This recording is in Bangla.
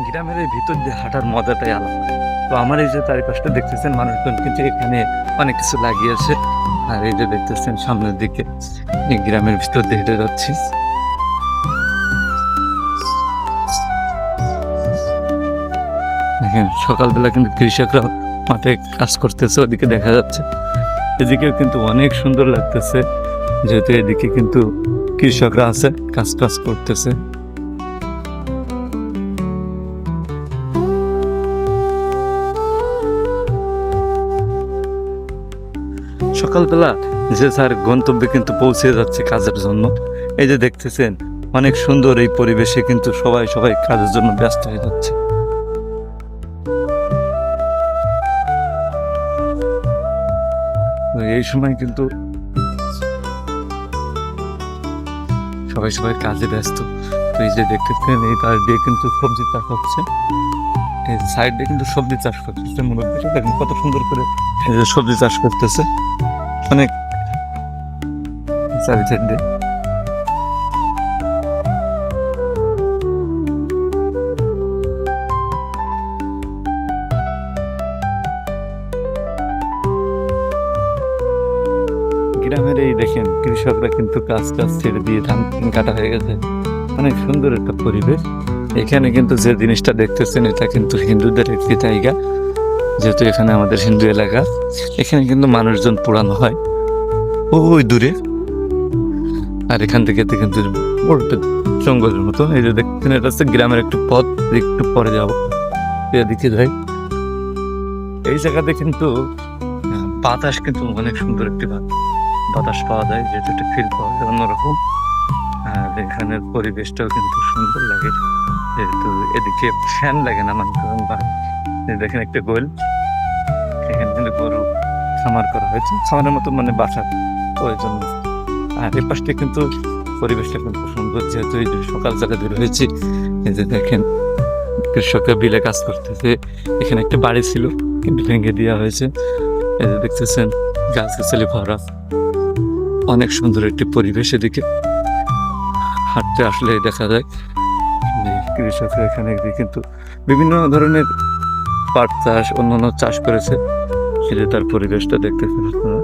গ্রামের এই ভিতর দিয়ে হাঁটার মজাটাই আলাদা। তো আমার এই যে চারিপাশটা দেখতেছেন, মানুষজন কিন্তু এখানে অনেক কিছু লাগিয়েছে। আর এই যে দেখতেছেন সামনের দিকে এই গ্রামের ভিতর দিয়ে হেঁটে যাচ্ছি। দেখেন সকালবেলা কিন্তু কৃষকরা মাঠে কাজ করতেছে, ওদিকে দেখা যাচ্ছে। এদিকেও কিন্তু অনেক সুন্দর লাগতেছে, যেহেতু এদিকে কিন্তু কৃষকরা আছে, কাজ টাজ করতেছে। সকালবেলা যে স্যার গন্তব্যে কিন্তু পৌঁছে যাচ্ছে কাজের জন্য। এই যে দেখতেছেন অনেক সুন্দর এই পরিবেশে কিন্তু সবাই সবাই কাজের জন্য ব্যস্ত হয়ে যাচ্ছে। তো এই সময় কিন্তু সবাই সবাই কাজে ব্যস্ত। তো এই যে দেখতেছেন এই পাশ দিয়ে কিন্তু সবজি চাষ হচ্ছে, এই সাইড দিয়ে কিন্তু সবজি চাষ করতেছে। মূলত দেখেন কত সুন্দর করে এই যে সবজি চাষ করতেছে, অনেক চারি সাইড দিয়ে। গ্রামের এই দেখেন কৃষকরা কিন্তু কাজ ছেড়ে দিয়ে ধান কাটা হয়ে গেছে। অনেক সুন্দর একটা পরিবেশ। এখানে কিন্তু যে জিনিসটা দেখতেছেন এটা কিন্তু হিন্দুদের একটি জায়গা, যেহেতু এখানে আমাদের হিন্দু এলাকা। এখানে কিন্তু মানুষজন পোড়ানো হয় ওই দূরে। আর এখান থেকে কিন্তু জঙ্গলের মতো এই যে দেখতেছেন, এটা হচ্ছে গ্রামের একটু পথ, একটু পরে যাবো এদিকে যাই। এই জায়গাতে কিন্তু বাতাস কিন্তু অনেক সুন্দর একটি বাতাস পাওয়া যায়, যেহেতু একটা ফিল পাওয়া যায় অন্যরকম। আর এখানের পরিবেশটাও কিন্তু সুন্দর লাগে, যেহেতু এদিকে ফ্যান লাগে না। মানে দেখেন একটা গোল, এখানে কিন্তু গরু খামার করা হয়েছে, খামারের মতো মানে বাসা ওই জন্য। আর এ পাশটা কিন্তু পরিবেশটা কিন্তু সুন্দর, যেহেতু এই যে সকাল জায়গা বের হয়েছি। এই যে দেখেন কৃষকরা বিলে কাজ করতেছে। এখানে একটা বাড়ি ছিল কিন্তু ভেঙে দেওয়া হয়েছে। এই যে দেখতেছেন গাছ গাছালি ভরা, অনেক সুন্দর একটি পরিবেশ। এদিকে হাঁটতে আসলে দেখা যায় যে কৃষকরা এখানে কিন্তু বিভিন্ন ধরনের পাট চাষ, অন্যান্য চাষ করেছে। সেটা তার পরিবেশটা দেখতেছেন আপনারা।